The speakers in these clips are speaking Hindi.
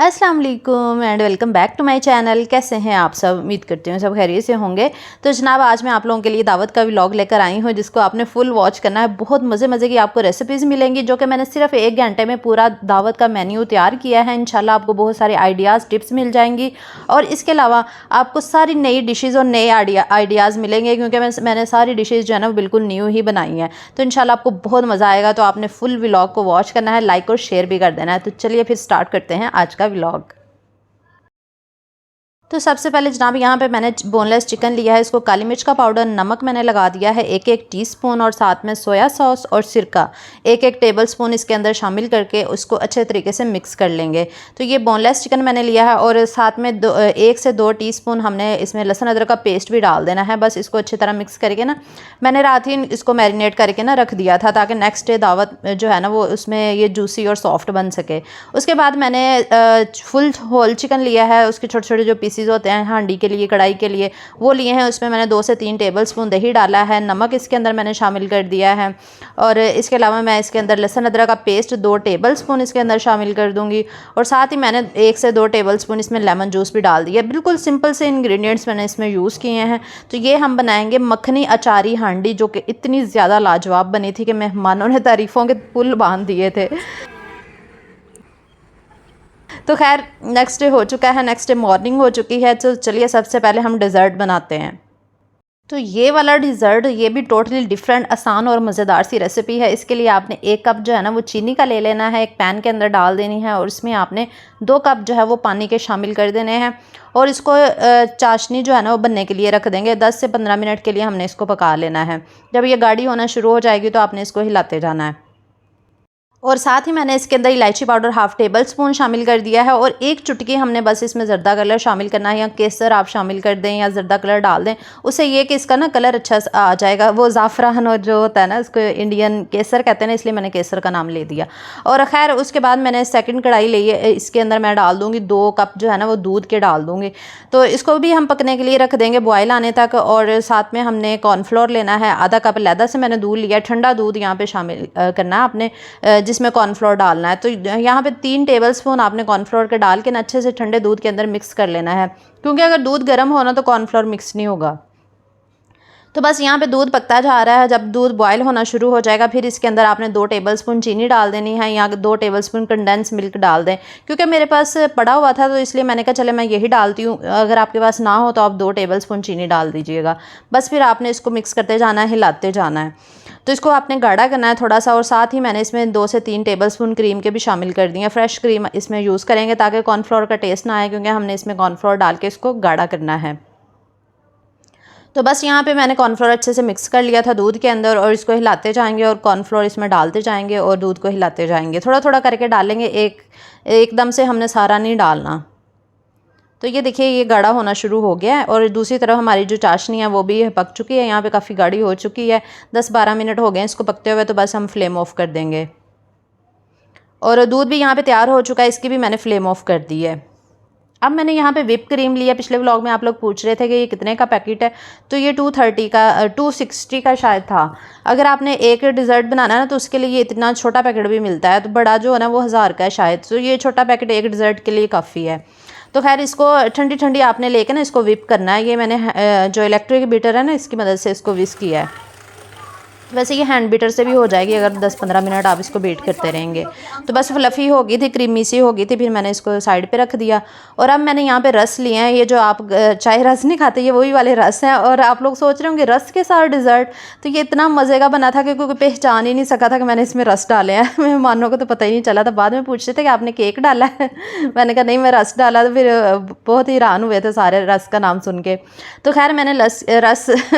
अस्सलाम वालेकुम and welcome back to my channel. कैसे हैं आप सब? उम्मीद करती हूँ सब खैरियत से होंगे। तो जनाब आज मैं आप लोगों के लिए दावत का व्लॉग लेकर आई हूँ जिसको आपने फुल वॉच करना है। बहुत मज़े की आपको रेसिपीज़ मिलेंगी जो कि मैंने सिर्फ 1 घंटे में पूरा दावत का मेन्यू तैयार किया है। इंशाल्लाह आपको बहुत सारे आइडियाज़ टिप्स मिल जाएंगी और इसके अलावा आपको सारी नई डिशेज़ और नए आइडियाज़ मिलेंगे क्योंकि मैंने सारी डिशेज़ जो है ना वो बिल्कुल न्यू ही बनाई हैं। तो इंशाल्लाह आपको बहुत मज़ा आएगा। तो आपने फुल व्लॉग को वॉच करना है, लाइक और शेयर भी कर देना है। तो चलिए फिर स्टार्ट करते हैं आज का व्लॉग। तो सबसे पहले जनाब यहाँ पे मैंने बोनलेस चिकन लिया है। इसको काली मिर्च का पाउडर, नमक मैंने लगा दिया है 1-1 टीस्पून और साथ में सोया सॉस और सिरका 1-1 टेबलस्पून इसके अंदर शामिल करके उसको अच्छे तरीके से मिक्स कर लेंगे। तो ये बोनलेस चिकन मैंने लिया है और साथ में 1 से 2 टीस्पून हमने इसमें लहसुन अदरक का पेस्ट भी डाल देना है। बस इसको अच्छी तरह मिक्स करके ना मैंने रात ही इसको मैरिनेट करके ना रख दिया था ताकि नेक्स्ट डे दावत जो है ना वो उसमें ये जूसी और सॉफ्ट बन सके। उसके बाद मैंने फुल होल चिकन लिया है, उसके छोटे छोटे जो पीसीज होते हैं हांडी के लिए, कढ़ाई के लिए, वो लिए हैं। उसमें मैंने 2 से 3 टेबलस्पून दही डाला है, नमक इसके अंदर मैंने शामिल कर दिया है और इसके अलावा मैं इसके अंदर लहसुन अदरक का पेस्ट 2 टेबलस्पून इसके अंदर शामिल कर दूंगी और साथ ही मैंने 1 से 2 टेबलस्पून इसमें लेमन जूस भी डाल दिया। बिल्कुल सिंपल से इंग्रेडिएंट्स मैंने इसमें यूज़ किए हैं। तो ये हम बनाएंगे मखनी अचारी हांडी जो कि इतनी ज़्यादा लाजवाब बनी थी कि मेहमानों ने तारीफ़ों के पुल बांध दिए थे। तो खैर नेक्स्ट डे हो चुका है, नेक्स्ट डे मॉर्निंग हो चुकी है। तो चलिए सबसे पहले हम डिज़र्ट बनाते हैं। तो ये वाला डिज़र्ट ये भी टोटली डिफरेंट, आसान और मज़ेदार सी रेसिपी है। इसके लिए आपने 1 कप जो है ना वो चीनी का ले लेना है, एक पैन के अंदर डाल देनी है और इसमें आपने 2 कप जो है वो पानी के शामिल कर देने हैं और इसको चाशनी जो है ना वो बनने के लिए रख देंगे। 10 से 15 मिनट के लिए हमने इसको पका लेना है। जब ये गाढ़ी होना शुरू हो जाएगी तो आपने इसको हिलाते जाना है और साथ ही मैंने इसके अंदर इलायची पाउडर 1/2 टेबलस्पून शामिल कर दिया है और 1 चुटकी हमने बस इसमें ज़र्दा कलर शामिल करना है या केसर आप शामिल कर दें या ज़र्दा कलर डाल दें। उससे ये कि इसका ना कलर अच्छा आ जाएगा। वो ज़ाफ़रान और जो होता है ना उसको इंडियन केसर कहते हैं ना, इसलिए मैंने केसर का नाम ले दिया। और खैर उसके बाद मैंने सेकंड कढ़ाई ली है, इसके अंदर मैं डाल दूँगी 2 कप जो है ना वो दूध के डाल दूँगी। तो इसको भी हम पकने के लिए रख देंगे बॉयल आने तक और साथ में हमने कॉर्नफ्लोर लेना है। आधा कप लैदा से मैंने दूध लिया, ठंडा दूध यहाँ पर शामिल करना है आपने जिसमें कॉर्नफ्लोर डालना है। तो यहाँ पे 3 टेबलस्पून आपने कॉर्नफ्लोर के डाल के ना अच्छे से ठंडे दूध के अंदर मिक्स कर लेना है क्योंकि अगर दूध गर्म हो ना तो कॉर्नफ्लोर मिक्स नहीं होगा। तो बस यहाँ पे दूध पकता जा रहा है। जब दूध बॉयल होना शुरू हो जाएगा फिर इसके अंदर आपने 2 टेबलस्पून चीनी डाल देनी है या 2 टेबलस्पून कंडेंस मिल्क डाल दें। क्योंकि मेरे पास पड़ा हुआ था तो इसलिए मैंने कहा चले मैं यही डालती हूँ। अगर आपके पास ना हो तो आप 2 टेबलस्पून चीनी डाल दीजिएगा। बस फिर आपने इसको मिक्स करते जाना है, हिलाते जाना है। तो इसको आपने गाढ़ा करना है थोड़ा सा और साथ ही मैंने इसमें 2 से 3 टेबलस्पून क्रीम के भी शामिल कर दिए हैं। फ्रेश क्रीम इसमें यूज़ करेंगे ताकि कॉर्नफ्लोर का टेस्ट ना आए क्योंकि हमने इसमें कॉर्नफ्लोर डाल के इसको गाढ़ा करना है। तो बस यहाँ पे मैंने कॉर्नफ्लोर अच्छे से मिक्स कर लिया था दूध के अंदर और इसको हिलाते जाएंगे और कॉर्नफ्लोर इसमें डालते जाएंगे और दूध को हिलाते जाएंगे। थोड़ा थोड़ा करके डालेंगे, एकदम से हमने सारा नहीं डालना। तो ये देखिए ये गाढ़ा होना शुरू हो गया है और दूसरी तरफ हमारी जो चाशनी है वो भी पक चुकी है। यहाँ पे काफ़ी गाढ़ी हो चुकी है। 10-12 मिनट हो गए इसको पकते हुए। तो बस हम फ्लेम ऑफ कर देंगे और दूध भी यहाँ पे तैयार हो चुका है, इसकी भी मैंने फ्लेम ऑफ कर दी है। अब मैंने यहाँ पे व्हिप क्रीम लिया। पिछले व्लॉग में आप लोग पूछ रहे थे कि ये कितने का पैकेट है, तो ये 260 का शायद था। अगर आपने एक डिज़र्ट बनाना है ना तो उसके लिए ये इतना छोटा पैकेट भी मिलता है, तो बड़ा जो है ना वो 1000 का है शायद। तो ये छोटा पैकेट एक डिज़र्ट के लिए काफ़ी है। तो खैर इसको ठंडी ठंडी आपने लेके ना इसको व्हिप करना है। ये मैंने जो इलेक्ट्रिक बीटर है ना इसकी मदद से इसको व्हिस्क किया है। वैसे ये हैंड बीटर से भी हो जाएगी अगर 10-15 मिनट आप इसको बीट करते रहेंगे। तो बस फ्लफ़ी हो गई थी, क्रीमी सी हो गई थी। फिर मैंने इसको साइड पे रख दिया और अब मैंने यहाँ पे रस लिए हैं। ये जो आप चाय रस नहीं खाते, ये वही वाले रस हैं। और आप लोग सोच रहे होंगे रस के साथ डिज़र्ट, तो ये इतना मज़े का बना था कि कोई पहचान ही नहीं सका था कि मैंने इसमें रस डाले हैं। मेहमानों को तो पता ही नहीं चला था। बाद में पूछ रहे थे कि आपने केक डाला है। मैंने कहा नहीं मैं रस डाला। तो फिर बहुत ही हैरान हुए थे सारे रस का नाम सुन के। तो खैर मैंने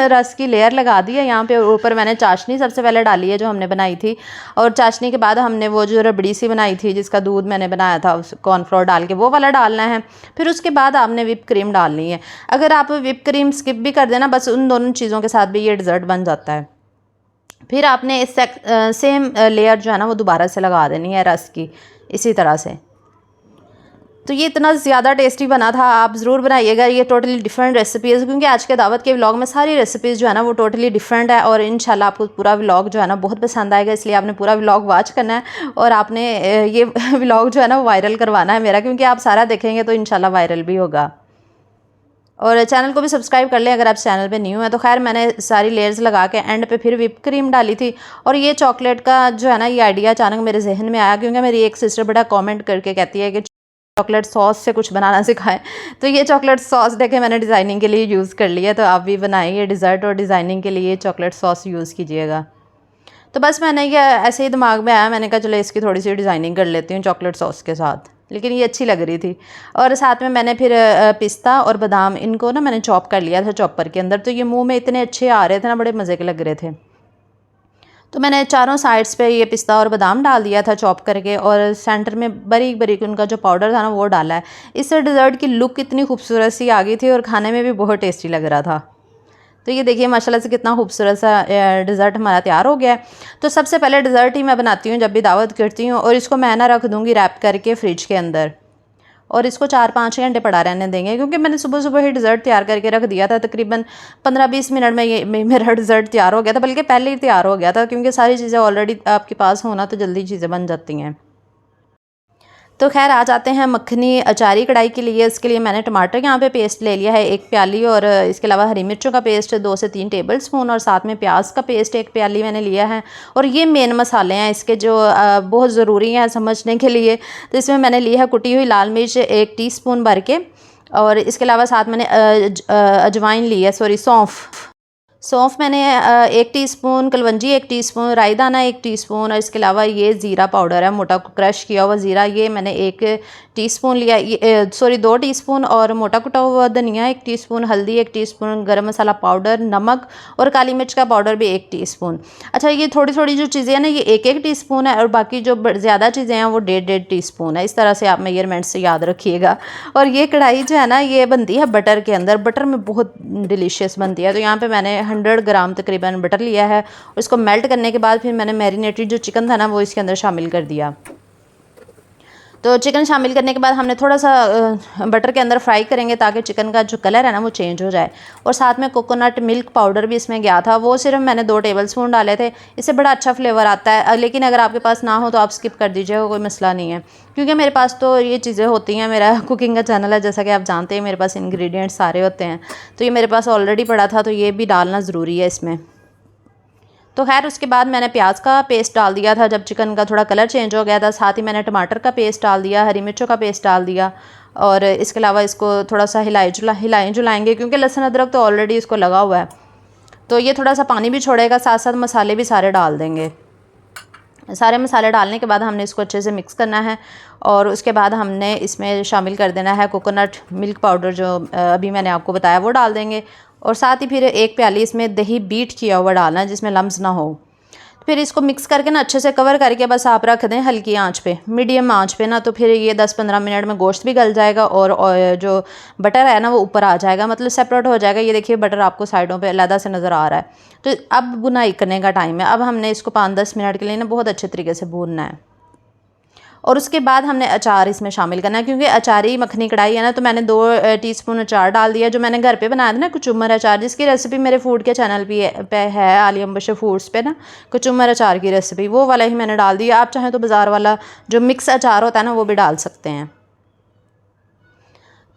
रस की लेयर लगा दी है। यहाँ पे ऊपर मैंने चाशनी सबसे पहले डाली है जो हमने बनाई थी और चाशनी के बाद हमने वो जो रबड़ी सी बनाई थी जिसका दूध मैंने बनाया था उस कॉर्नफ्लोर डाल के वो वाला डालना है। फिर उसके बाद आपने व्हिप क्रीम डालनी है। अगर आप व्हिप क्रीम स्किप भी कर देना बस उन दोनों चीज़ों के साथ भी ये डिज़र्ट बन जाता है। फिर आपने इस सेम लेयर जो है ना वो दोबारा से लगा देनी है रस की, इसी तरह से। तो ये इतना ज़्यादा टेस्टी बना था, आप ज़रूर बनाइएगा। ये टोटली डिफरेंट रेसिपी है, क्योंकि आज के दावत के व्लॉग में सारी रेसिपीज़ जो है ना वो टोटली डिफरेंट है, और इंशाल्लाह आपको पूरा व्लॉग जो है ना बहुत पसंद आएगा। इसलिए आपने पूरा व्लॉग वॉच करना है, और आपने ये व्लॉग जो है ना वो वायरल करवाना है मेरा, क्योंकि आप सारा देखेंगे तो इंशाल्लाह वायरल भी होगा। और चैनल को भी सब्सक्राइब कर लें अगर आप चैनल पे न्यू हैं। तो खैर मैंने सारी लेयर्स लगा के एंड पे फिर व्हिप क्रीम डाली थी। और ये चॉकलेट का जो है ना ये आइडिया अचानक मेरे जहन में आया, क्योंकि मेरी एक सिस्टर बड़ा कमेंट करके कहती है कि चॉकलेट सॉस से कुछ बनाना सिखाएं। तो ये चॉकलेट सॉस देखे मैंने डिज़ाइनिंग के लिए यूज़ कर लिया। तो आप भी बनाइए डिज़र्ट, और डिज़ाइनिंग के लिए चॉकलेट सॉस यूज़ कीजिएगा। तो बस मैंने ये ऐसे ही दिमाग में आया, मैंने कहा चलो इसकी थोड़ी सी डिज़ाइनिंग कर लेती हूँ चॉकलेट सॉस के साथ, लेकिन ये अच्छी लग रही थी। और साथ में मैंने फिर पिस्ता और बादाम इनको ना मैंने चॉप कर लिया था चॉपर के अंदर। तो ये मुंह में इतने अच्छे आ रहे थे ना, बड़े मज़े के लग रहे थे। तो मैंने चारों साइड्स पे ये पिस्ता और बादाम डाल दिया था चॉप करके, और सेंटर में बारीक बारीक उनका जो पाउडर था ना वो डाला है। इससे डिज़र्ट की लुक इतनी खूबसूरत सी आ गई थी, और खाने में भी बहुत टेस्टी लग रहा था। तो ये देखिए माशाल्लाह से कितना खूबसूरत सा डिज़र्ट हमारा तैयार हो गया है। तो सबसे पहले डिज़र्ट ही मैं बनाती हूँ जब भी दावत करती हूँ, और इसको मैं ना रख दूँगी रैप करके फ्रिज के अंदर, और इसको 4-5 घंटे पड़ा रहने देंगे, क्योंकि मैंने सुबह सुबह ही डिज़र्ट तैयार करके रख दिया था। तकरीबन 15-20 मिनट में ये मेरा डिज़र्ट तैयार हो गया था, बल्कि पहले ही तैयार हो गया था, क्योंकि सारी चीज़ें ऑलरेडी आपके पास होना तो जल्दी चीज़ें बन जाती हैं। तो खैर आ जाते हैं मक्खनी अचारी कढ़ाई के लिए। इसके लिए मैंने टमाटर यहाँ पे पेस्ट ले लिया है 1 प्याली, और इसके अलावा हरी मिर्चों का पेस्ट 2 से 3 टेबलस्पून, और साथ में प्याज का पेस्ट 1 प्याली मैंने लिया है। और ये मेन मसाले हैं इसके जो बहुत ज़रूरी हैं समझने के लिए। तो इसमें मैंने ली है कुटी हुई लाल मिर्च 1 टीस्पून भर के, और इसके अलावा साथ मैंने अजवाइन ली है, सॉरी सौंफ मैंने 1 टीस्पून, कलवंजी 1 टीस्पून, राई दाना 1 टीस्पून, और इसके अलावा ये ज़ीरा पाउडर है, मोटा क्रश किया हुआ ज़ीरा, ये मैंने 1 टीस्पून लिया, ये 2 टीस्पून, और मोटा कुटा हुआ धनिया 1 टीस्पून, हल्दी 1 टीस्पून, गरम मसाला पाउडर, नमक और काली मिर्च का पाउडर भी 1 टीस्पून। अच्छा, ये थोड़ी थोड़ी जो चीज़ें हैं ना ये 1-1 टीस्पून है, और बाकी जो ज़्यादा चीज़ें हैं वो 1.5 टीस्पून है। इस तरह से आप मेजरमेंट से याद रखिएगा। और ये कढ़ाई जो है ना ये बनती है बटर के अंदर, बटर में बहुत डिलीशियस बनती है। तो यहाँ पे मैंने 100 ग्राम तकरीबन बटर लिया है, और इसको मेल्ट करने के बाद फिर मैंने मैरिनेटेड जो चिकन था ना वो इसके अंदर शामिल कर दिया। तो चिकन शामिल करने के बाद हमने थोड़ा सा बटर के अंदर फ्राई करेंगे, ताकि चिकन का जो कलर है ना वो चेंज हो जाए। और साथ में कोकोनट मिल्क पाउडर भी इसमें गया था, वो सिर्फ मैंने 2 टेबलस्पून डाले थे। इससे बड़ा अच्छा फ्लेवर आता है, लेकिन अगर आपके पास ना हो तो आप स्किप कर दीजिएगा, कोई मसला नहीं है। क्योंकि मेरे पास तो ये चीज़ें होती हैं, मेरा कुकिंग का चैनल है जैसा कि आप जानते हैं, मेरे पास इंग्रेडिएंट्स सारे होते हैं। तो ये मेरे पास ऑलरेडी पड़ा था, तो ये भी डालना ज़रूरी है इसमें। तो खैर उसके बाद मैंने प्याज का पेस्ट डाल दिया था जब चिकन का थोड़ा कलर चेंज हो गया था। साथ ही मैंने टमाटर का पेस्ट डाल दिया, हरी मिर्चों का पेस्ट डाल दिया, और इसके अलावा इसको थोड़ा सा हिलाएं जुलाएंगे, क्योंकि लहसुन अदरक तो ऑलरेडी इसको लगा हुआ है। तो ये थोड़ा सा पानी भी छोड़ेगा, साथ साथ मसाले भी सारे डाल देंगे। सारे मसाले डालने के बाद हमने इसको अच्छे से मिक्स करना है, और उसके बाद हमने इसमें शामिल कर देना है कोकोनट मिल्क पाउडर, जो अभी मैंने आपको बताया वो डाल देंगे। और साथ ही फिर 1 प्याली इसमें दही बीट किया हुआ डालना है, जिसमें लम्स ना हो। फिर इसको मिक्स करके ना अच्छे से कवर करके बस आप रख दें हल्की आंच पे, मीडियम आंच पे ना, तो फिर ये 10-15 मिनट में गोश्त भी गल जाएगा, और जो बटर है ना वो ऊपर आ जाएगा, मतलब सेपरेट हो जाएगा। ये देखिए बटर आपको साइडों पे अलग से नज़र आ रहा है। तो अब बुनाई करने का टाइम है। अब हमने इसको 5-10 मिनट के लिए ना बहुत अच्छे तरीके से भूनना है, और उसके बाद हमने अचार इसमें शामिल करना है। क्योंकि अचारी मखनी कढ़ाई है ना, तो मैंने 2 टीस्पून अचार डाल दिया, जो मैंने घर पे बनाया था ना कचुम्बर अचार, जिसकी रेसिपी मेरे फूड के चैनल पे है, आलिया मुबशर फूड्स पे ना, कचुम्बर अचार की रेसिपी, वो वाला ही मैंने डाल दिया। आप चाहें तो बाज़ार वाला जो मिक्स अचार होता है ना वो भी डाल सकते हैं।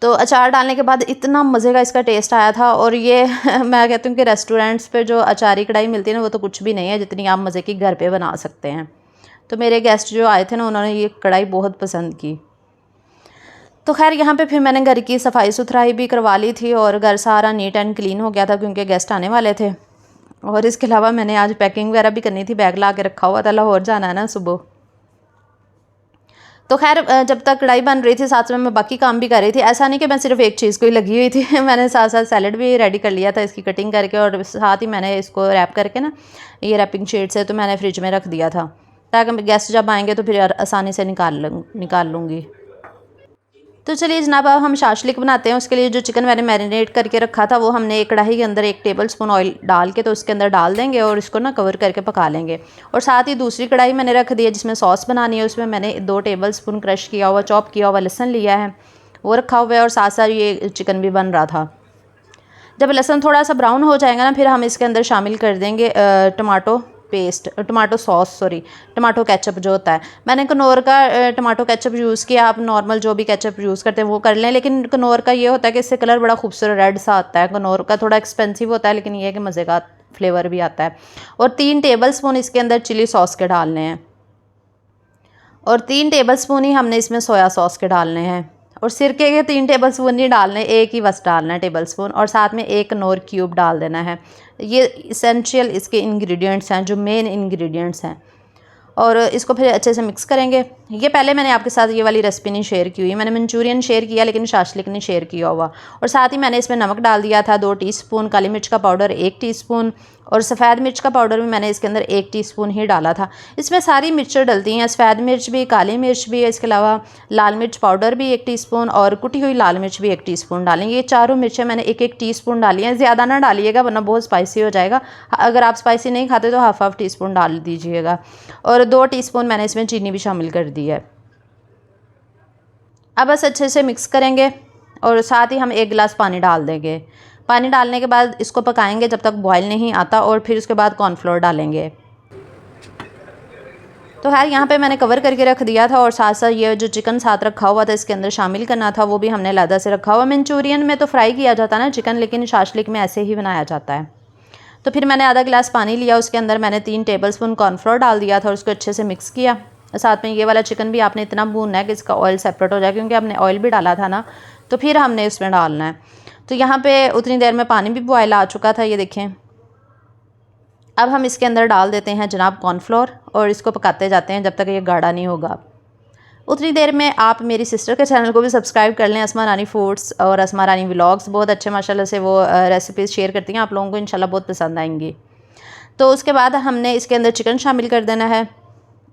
तो अचार डालने के बाद इतना मज़े का इसका टेस्ट आया था। और ये मैं कहती हूँ कि रेस्टोरेंट्स पे जो अचारी कढ़ाई मिलती है ना वो तो कुछ भी नहीं है, जितनी आप मज़े की घर पे बना सकते हैं। तो मेरे गेस्ट जो आए थे ना उन्होंने ये कढ़ाई बहुत पसंद की। तो खैर यहाँ पे फिर मैंने घर की सफाई सुथराई भी करवा ली थी, और घर सारा नीट एंड क्लीन हो गया था, क्योंकि गेस्ट आने वाले थे। और इसके अलावा मैंने आज पैकिंग वगैरह भी करनी थी, बैग ला के रखा हुआ था, लाहौर जाना है ना सुबह। तो खैर जब तक कढ़ाई बन रही थी साथ में मैं बाकी काम भी कर रही थी। ऐसा नहीं कि मैं सिर्फ एक चीज़ को ही लगी हुई थी मैंने साथ साथ सैलड भी रेडी कर लिया था, इसकी कटिंग करके, और साथ ही मैंने इसको रैप करके ना ये रैपिंग शीट से तो मैंने फ्रिज में रख दिया था, ताकि गेस्ट जब आएंगे तो फिर आसानी से निकाल लूँगी। तो चलिए जनाब अब हम शाशलिक बनाते हैं। उसके लिए जो चिकन मैंने मैरिनेट करके रखा था वो हमने एक कढ़ाई के अंदर 1 टेबलस्पून ऑयल डाल के तो उसके अंदर डाल देंगे और इसको ना कवर करके पका लेंगे। और साथ ही दूसरी कढ़ाई मैंने रख दी है जिसमें सॉस बनानी है। उसमें मैंने 2 टेबलस्पून क्रश किया हुआ चॉप किया हुआ लहसुन लिया है, वो रखा हुआ है और साथ साथ ये चिकन भी बन रहा था। जब लहसुन थोड़ा सा ब्राउन हो जाएगा ना फिर हम इसके अंदर शामिल कर देंगे टमाटो केचप जो होता है। मैंने कनौर का टमाटो केचप यूज़ किया, आप नॉर्मल जो भी केचप यूज़ करते हैं वो कर लें, लेकिन कनौर का ये होता है कि इससे कलर बड़ा खूबसूरत रेड सा आता है। कनौर का थोड़ा एक्सपेंसिव होता है लेकिन ये है कि मज़े का फ्लेवर भी आता है। और 3 टेबलस्पून इसके अंदर चिली सॉस के डालने हैं और 3 टेबलस्पून ही हमने इसमें सोया सॉस के डालने हैं। और सिरके के 3 टेबलस्पून नहीं डालने, एक ही बस डालना है टेबलस्पून। और साथ में 1 कनौर क्यूब डाल देना है। ये इसेंशियल इसके इंग्रेडिएंट्स हैं, जो मेन इंग्रेडिएंट्स हैं। और इसको फिर अच्छे से मिक्स करेंगे। ये पहले मैंने आपके साथ ये वाली रेसिपी नहीं शेयर की हुई, मैंने मंचूरियन शेयर किया लेकिन शाशलिक नहीं शेयर किया हुआ। और साथ ही मैंने इसमें नमक डाल दिया था 2 टीस्पून, काली मिर्च का पाउडर 1 टीस्पून और सफ़ेद मिर्च का पाउडर भी मैंने इसके अंदर 1 टीस्पून ही डाला था। इसमें सारी मिर्चें डलती हैं, सफ़ेद मिर्च भी, काली मिर्च भी, इसके अलावा लाल मिर्च पाउडर भी 1 टीस्पून और कुटी हुई लाल मिर्च भी 1 टीस्पून डालेंगे। ये चारों मिर्चें मैंने 1-1 टीस्पून डाली हैं, ज़्यादा ना डालिएगा वरना बहुत स्पाइसी हो जाएगा। अगर आप स्पाइसी नहीं खाते तो हाफ टीस्पून डाल दीजिएगा। और 2 टीस्पून मैंने इसमें चीनी भी शामिल कर दी है। अब बस अच्छे से मिक्स करेंगे और साथ ही हम 1 गिलास पानी डाल देंगे। पानी डालने के बाद इसको पकाएंगे जब तक बॉयल नहीं आता और फिर उसके बाद कॉर्नफ्लोर डालेंगे। तो खैर यहाँ पे मैंने कवर करके रख दिया था और साथ साथ ये जो चिकन साथ रखा हुआ था इसके अंदर शामिल करना था, वो भी हमने अलग से रखा हुआ। मंचूरियन में तो फ्राई किया जाता है ना चिकन, लेकिन शाशलिक में ऐसे ही बनाया जाता है। तो फिर मैंने आधा गिलास पानी लिया, उसके अंदर मैंने 3 टेबलस्पून कॉर्नफ्लोर डाल दिया था और उसको अच्छे से मिक्स किया। साथ में ये वाला चिकन भी आपने इतना भूनना है कि इसका ऑयल सेपरेट हो जाए, क्योंकि हमने ऑयल भी डाला था ना, तो फिर हमने उसमें डालना है। तो यहाँ पे उतनी देर में पानी भी बॉयल आ चुका था, ये देखें। अब हम इसके अंदर डाल देते हैं जनाब कॉर्नफ्लोर और इसको पकाते जाते हैं जब तक ये गाढ़ा नहीं होगा। उतनी देर में आप मेरी सिस्टर के चैनल को भी सब्सक्राइब कर लें, अस्मा रानी फूड्स और अस्मा रानी व्लॉग्स। बहुत अच्छे माशाल्लाह से वो रेसिपीज़ शेयर करती हैं, आप लोगों को इंशाल्लाह बहुत पसंद आएंगी। तो उसके बाद हमने इसके अंदर चिकन शामिल कर देना है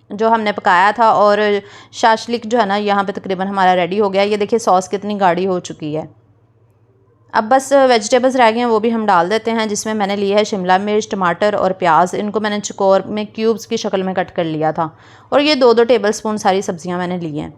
जो हमने पकाया था। और शाशलिक जो है ना यहाँ पे तकरीबन हमारा रेडी हो गया। ये देखिए सॉस कितनी गाढ़ी हो चुकी है। अब बस वेजिटेबल्स रह गए हैं, वो भी हम डाल देते हैं, जिसमें मैंने लिया है शिमला मिर्च, टमाटर और प्याज। इनको मैंने चकोर में क्यूब्स की शक्ल में कट कर लिया था। और ये 2-2 टेबलस्पून सारी सब्जियां मैंने ली हैं।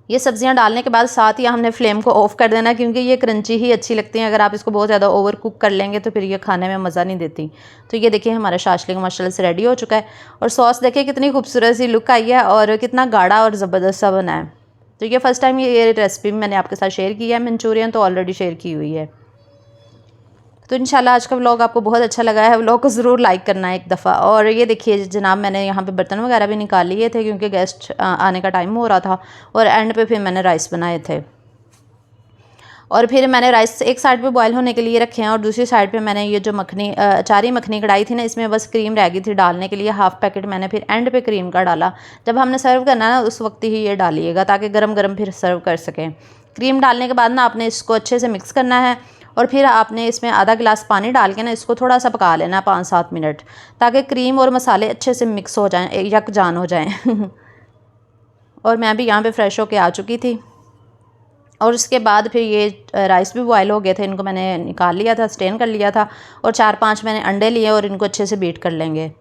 ये सब्जियां डालने के बाद साथ ही हमने फ्लेम को ऑफ़ कर देना, क्योंकि ये क्रंची ही अच्छी लगती हैं। अगर आप इसको बहुत ज़्यादा ओवर कुक कर लेंगे तो फिर ये खाने में मज़ा नहीं देती। तो ये देखिए हमारा शाशलिक माशाल्लाह से रेडी हो चुका है। और सॉस देखिए कितनी खूबसूरत सी लुक आई है और कितना गाढ़ा और ज़बरदस्त सा बना है। तो ये फ़र्स्ट टाइम ये रेसिपी मैंने आपके साथ शेयर की है। मंचूरियन तो ऑलरेडी शेयर की हुई है। तो इंशाल्लाह आज का व्लॉग आपको बहुत अच्छा लगा है। व्लॉग को ज़रूर लाइक करना है एक दफ़ा। और ये देखिए जनाब मैंने यहाँ पे बर्तन वगैरह भी निकाल लिए थे, क्योंकि गेस्ट आने का टाइम हो रहा था। और एंड पे फिर मैंने राइस बनाए थे। और फिर मैंने राइस एक साइड पे बॉयल होने के लिए रखे हैं और दूसरी साइड पे मैंने ये जो मखनी अचारी मखनी कढ़ाई थी ना, इसमें बस क्रीम रह गई थी डालने के लिए। हाफ़ पैकेट मैंने फिर एंड पे क्रीम का डाला। जब हमने सर्व करना ना उस वक्त ही ये डालिएगा, ताकि गरम गरम फिर सर्व कर सकें। क्रीम डालने के बाद ना आपने इसको अच्छे से मिक्स करना है और फिर आपने इसमें आधा गिलास पानी डाल के ना इसको थोड़ा सा पका लेना 5-7 मिनट, ताकि क्रीम और मसाले अच्छे से मिक्स हो जाएँ, यकजान हो जाएँ। और मैं भी यहाँ पे फ्रेश होके आ चुकी थी। और उसके बाद फिर ये राइस भी बॉयल हो गए थे, इनको मैंने निकाल लिया था, स्टेन कर लिया था। और 4-5 मैंने अंडे लिए और इनको अच्छे से बीट कर लेंगे।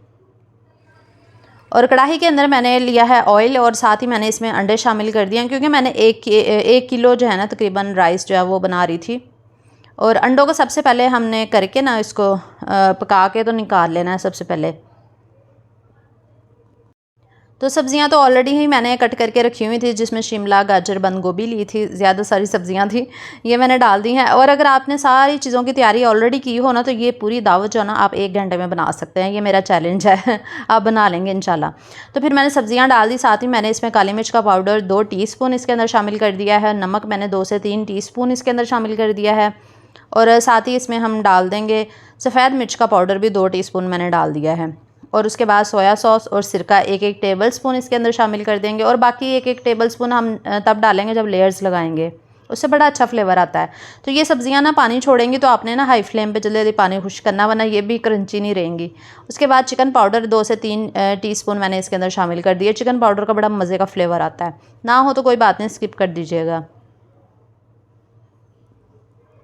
और कढ़ाई के अंदर मैंने लिया है ऑयल और साथ ही मैंने इसमें अंडे शामिल कर दिए, क्योंकि मैंने 1 किलो जो है ना तकरीबन राइस जो है वो बना रही थी। और अंडों को सबसे पहले हमने करके ना इसको पका के तो निकाल लेना है सबसे पहले। तो सब्ज़ियां तो ऑलरेडी ही मैंने कट करके रखी हुई थी, जिसमें शिमला, गाजर, बंद गोभी ली थी। ज़्यादा सारी सब्ज़ियां थी, ये मैंने डाल दी हैं। और अगर आपने सारी चीज़ों की तैयारी ऑलरेडी की हो ना, तो ये पूरी दावत जो है ना आप 1 घंटे में बना सकते हैं। ये मेरा चैलेंज है। आप बना लेंगे इंशाल्लाह। तो फिर मैंने सब्ज़ियाँ डाल दी। साथ ही मैंने इसमें काली मिर्च का पाउडर 2 टीस्पून इसके अंदर शामिल कर दिया है। नमक मैंने 2 से 3 टीस्पून इसके अंदर शामिल कर दिया है। और साथ ही इसमें हम डाल देंगे सफ़ेद मिर्च का पाउडर भी 2 टीस्पून मैंने डाल दिया है। और उसके बाद सोया सॉस और सिरका 1-1 टेबलस्पून इसके अंदर शामिल कर देंगे। और बाकी 1-1 टेबलस्पून हम तब डालेंगे जब लेयर्स लगाएंगे। उससे बड़ा अच्छा फ्लेवर आता है। तो ये सब्ज़ियाँ ना पानी छोड़ेंगी तो आपने ना हाई फ्लेम पे जल्दी जल्दी पानी खुश करना, वरना ये भी क्रंची नहीं रहेंगी। उसके बाद चिकन पाउडर 2 से 3 टीस्पून मैंने इसके अंदर शामिल कर दिए। चिकन पाउडर का बड़ा मज़े का फ्लेवर आता है, ना हो तो कोई बात नहीं, स्किप कर दीजिएगा।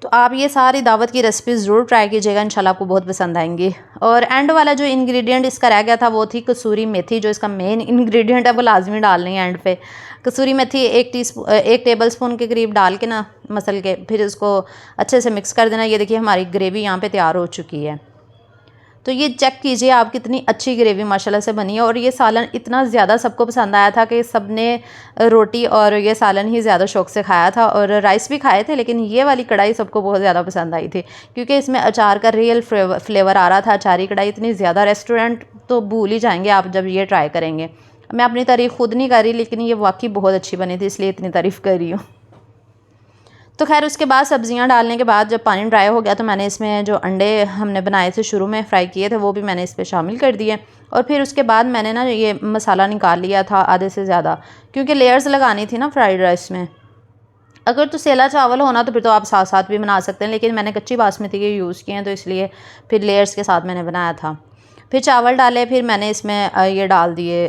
तो आप ये सारी दावत की रेसिपीज़ ज़रूर ट्राई कीजिएगा, इंशाल्लाह आपको बहुत पसंद आएंगी। और एंड वाला जो इंग्रेडिएंट इसका रह गया था वो थी कसूरी मेथी, जो इसका मेन इंग्रेडिएंट है वो लाजमी डालनी है एंड पे। कसूरी मेथी 1 टेबल स्पून के करीब डाल के ना मसल के फिर इसको अच्छे से मिक्स कर देना। ये देखिए हमारी ग्रेवी यहाँ पे तैयार हो चुकी है। तो ये चेक कीजिए आप कितनी अच्छी ग्रेवी माशाल्लाह से बनी है। और ये सालन इतना ज़्यादा सबको पसंद आया था कि सब ने रोटी और ये सालन ही ज़्यादा शौक़ से खाया था, और राइस भी खाए थे, लेकिन ये वाली कढ़ाई सबको बहुत ज़्यादा पसंद आई थी क्योंकि इसमें अचार का रियल फ्लेवर आ रहा था। अचारी कढ़ाई इतनी ज़्यादा, रेस्टोरेंट तो भूल ही जाएंगे आप जब ये ट्राई करेंगे। मैं अपनी तारीफ़ खुद नहीं कर रही, लेकिन ये वाकई बहुत अच्छी बनी थी, इसलिए इतनी तारीफ़ कर रही हूँ। तो खैर उसके बाद सब्ज़ियाँ डालने के बाद जब पानी ड्राई हो गया तो मैंने इसमें जो अंडे हमने बनाए थे शुरू में फ्राई किए थे वो भी मैंने इस पर शामिल कर दिए। और फिर उसके बाद मैंने ना ये मसाला निकाल लिया था आधे से ज़्यादा, क्योंकि लेयर्स लगानी थी ना फ्राइड राइस में। अगर तो सेला चावल होना तो फिर तो आप साथ साथ भी बना सकते हैं, लेकिन मैंने कच्ची बासमती के यूज़ किए हैं तो इसलिए फिर लेयर्स के साथ मैंने बनाया था। फिर चावल डाले, फिर मैंने इसमें ये डाल दिए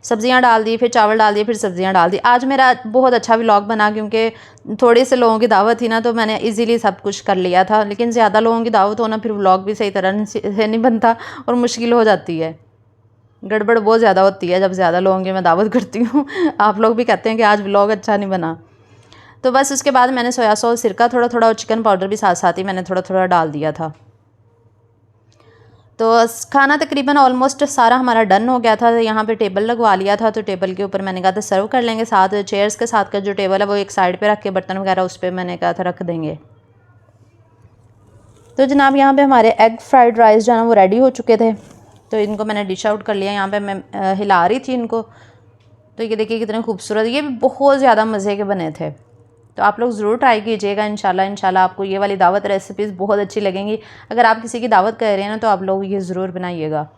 सब्ज़ियाँ डाल दी, फिर चावल डाल दिए, फिर सब्ज़ियाँ डाल दी। आज मेरा बहुत अच्छा व्लॉग बना क्योंकि थोड़े से लोगों की दावत थी ना, तो मैंने इजीली सब कुछ कर लिया था। लेकिन ज़्यादा लोगों की दावत हो ना फिर व्लॉग भी सही तरह से नहीं बनता और मुश्किल हो जाती है, गड़बड़ बहुत ज़्यादा होती है जब ज़्यादा लोगों की मैं दावत करती हूँ। आप लोग भी कहते हैं कि आज व्लॉग अच्छा नहीं बना। तो बस उसके बाद मैंने सोया सॉस, सिरका थोड़ा थोड़ा और चिकन पाउडर भी साथ साथ ही मैंने थोड़ा थोड़ा डाल दिया था। तो खाना तकरीबन ऑलमोस्ट सारा हमारा डन हो गया था। यहाँ पे टेबल लगवा लिया था, तो टेबल के ऊपर मैंने कहा था सर्व कर लेंगे। साथ चेयर्स के साथ का जो टेबल है वो एक साइड पे रख के बर्तन वगैरह उस पर मैंने कहा था रख देंगे। तो जनाब यहाँ पे हमारे एग फ्राइड राइस जो है ना वो रेडी हो चुके थे, तो इनको मैंने डिश आउट कर लिया। यहाँ पे मैं हिला रही थी इनको, तो ये देखिए कितने खूबसूरत, ये भी बहुत ज़्यादा मज़े के बने थे। तो आप लोग ज़रूर ट्राई कीजिएगा, इंशाल्लाह आपको ये वाली दावत रेसिपीज़ बहुत अच्छी लगेंगी। अगर आप किसी की दावत कर रहे हैं ना तो आप लोग ये ज़रूर बनाइएगा।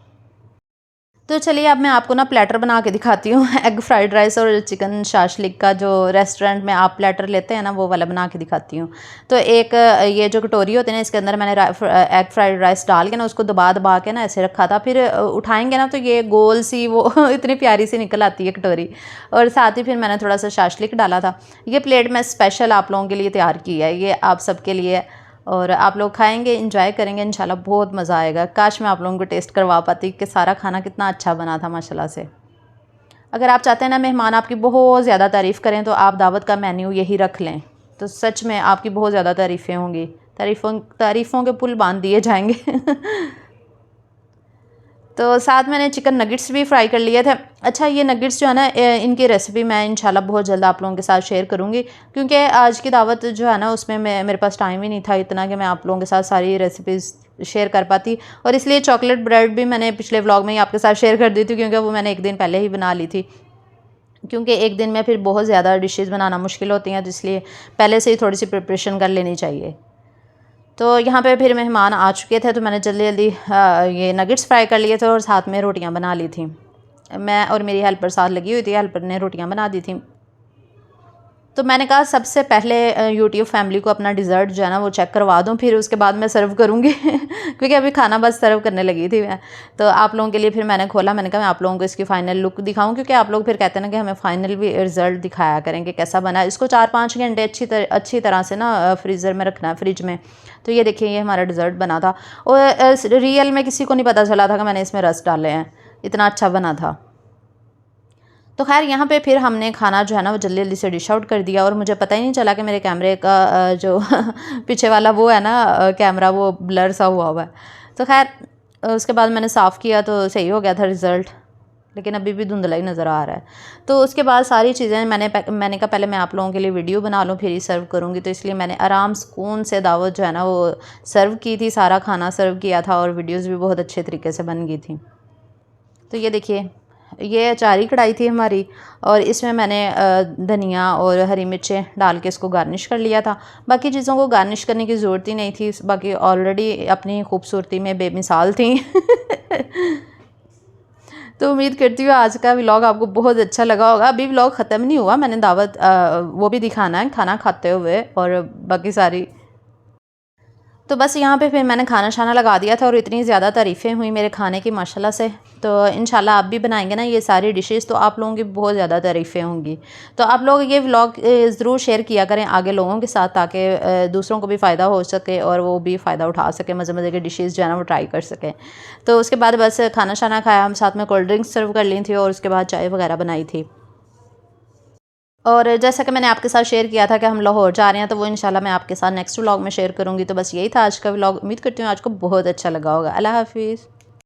तो चलिए अब मैं आपको ना प्लेटर बना के दिखाती हूँ एग फ्राइड राइस और चिकन शाशलिक का, जो रेस्टोरेंट में आप प्लेटर लेते हैं ना वो वाला बना के दिखाती हूँ। तो एक ये जो कटोरी होती है ना, इसके अंदर मैंने एग फ्राइड राइस डाल के ना उसको दबा दबा के ना ऐसे रखा था। फिर उठाएंगे ना तो ये गोल सी वो इतनी प्यारी सी निकल आती है कटोरी। और साथ ही फिर मैंने थोड़ा सा शाशलिक डाला था। ये प्लेट मैं स्पेशल आप लोगों के लिए तैयार की है, ये आप सबके लिए, और आप लोग खाएंगे, इंजॉय करेंगे, इंशाल्लाह बहुत मज़ा आएगा। काश मैं आप लोगों को टेस्ट करवा पाती कि सारा खाना कितना अच्छा बना था माशाल्लाह से। अगर आप चाहते हैं ना मेहमान आपकी बहुत ज़्यादा तारीफ़ करें तो आप दावत का मेन्यू यही रख लें, तो सच में आपकी बहुत ज़्यादा तारीफ़ें होंगी, तारीफ़ों के पुल बांध दिए जाएंगे। तो साथ मैंने चिकन नगेट्स भी फ्राई कर लिए थे। अच्छा, ये नगेट्स जो है ना इनकी रेसिपी मैं इंशाल्लाह बहुत जल्द आप लोगों के साथ शेयर करूँगी, क्योंकि आज की दावत जो है ना उसमें मेरे पास टाइम ही नहीं था इतना कि मैं आप लोगों के साथ सारी रेसिपीज़ शेयर कर पाती। और इसलिए चॉकलेट ब्रेड भी मैंने पिछले व्लॉग में ही आपके साथ शेयर कर दी थी, क्योंकि वो मैंने एक दिन पहले ही बना ली थी, क्योंकि एक दिन में फिर बहुत ज़्यादा डिशेज़ बनाना मुश्किल होती हैं, तो इसलिए पहले से ही थोड़ी सी प्रिपरेशन कर लेनी चाहिए। तो यहाँ पे फिर मेहमान आ चुके थे, तो मैंने जल्दी जल्दी ये नगेट्स फ्राई कर लिए थे और साथ में रोटियाँ बना ली थी। मैं और मेरी हेल्पर साथ लगी हुई थी, हेल्पर ने रोटियाँ बना दी थी। तो मैंने कहा सबसे पहले यूट्यूब फैमिली को अपना डिज़र्ट जो है ना वो चेक करवा दूँ, फिर उसके बाद मैं सर्व करूँगी क्योंकि अभी खाना बस सर्व करने लगी थी मैं। तो आप लोगों के लिए फिर मैंने खोला, मैंने कहा मैं आप लोगों को इसकी फ़ाइनल लुक दिखाऊँ, क्योंकि आप लोग फिर कहते हैं ना कि हमें फ़ाइनल भी रिज़ल्ट दिखाया करें कि कैसा बना। इसको 4-5 घंटे अच्छी तरह से ना फ्रीज़र में रखना है, फ्रिज में। तो ये देखिए ये हमारा डिज़र्ट बना था, और रियल में किसी को नहीं पता चला था कि मैंने इसमें रस डाले हैं, इतना अच्छा बना था। तो खैर यहाँ पे फिर हमने खाना जो है ना वो जल्दी जल्दी से डिश आउट कर दिया, और मुझे पता ही नहीं चला कि मेरे कैमरे का जो पीछे वाला वो है ना कैमरा, वो ब्लर सा हुआ है। तो खैर उसके बाद मैंने साफ़ किया तो सही हो गया था रिज़ल्ट, लेकिन अभी भी धुंधला ही नज़र आ रहा है। तो उसके बाद सारी चीज़ें मैंने कहा पहले मैं आप लोगों के लिए वीडियो बना लूँ फिर ही सर्व करूँगी, तो इसलिए मैंने आराम सुकून से दावत जो है ना वो सर्व की थी, सारा खाना सर्व किया था, और वीडियोज़ भी बहुत अच्छे तरीके से बन गई थी। तो ये देखिए ये अचारी कढ़ाई थी हमारी, और इसमें मैंने धनिया और हरी मिर्चें डाल के इसको गार्निश कर लिया था। बाकी चीज़ों को गार्निश करने की ज़रूरत ही नहीं थी, बाकी ऑलरेडी अपनी खूबसूरती में बेमिसाल थी। तो उम्मीद करती हूँ आज का व्लॉग आपको बहुत अच्छा लगा होगा। अभी व्लॉग ख़त्म नहीं हुआ, मैंने दावत वो भी दिखाना है खाना खाते हुए और बाकी सारी। तो बस यहाँ पे फिर मैंने खाना शाना लगा दिया था और इतनी ज़्यादा तारीफ़ें हुई मेरे खाने की माशाल्लाह से। तो इंशाल्लाह आप भी बनाएंगे ना ये सारी डिशेस तो आप लोगों की बहुत ज़्यादा तारीफ़ें होंगी। तो आप लोग ये व्लॉग ज़रूर शेयर किया करें आगे लोगों के साथ, ताकि दूसरों को भी फ़ायदा हो सके और वो भी फ़ायदा उठा सके, मज़े मज़े की डिशेस जो है ना वो ट्राई कर सकें। तो उसके बाद बस खाना शाना खाया, हम साथ में कोल्ड ड्रिंक्स सर्व कर ली थी और उसके बाद चाय वगैरह बनाई थी। और जैसा कि मैंने आपके साथ शेयर किया था कि हम लाहौर जा रहे हैं, तो वो इंशाल्लाह मैं आपके साथ नेक्स्ट व्लॉग में शेयर करूँगी। तो बस यही था आज का व्लॉग। उम्मीद करती हूँ आज को बहुत अच्छा लगा होगा। अल्लाह हाफ़िज़।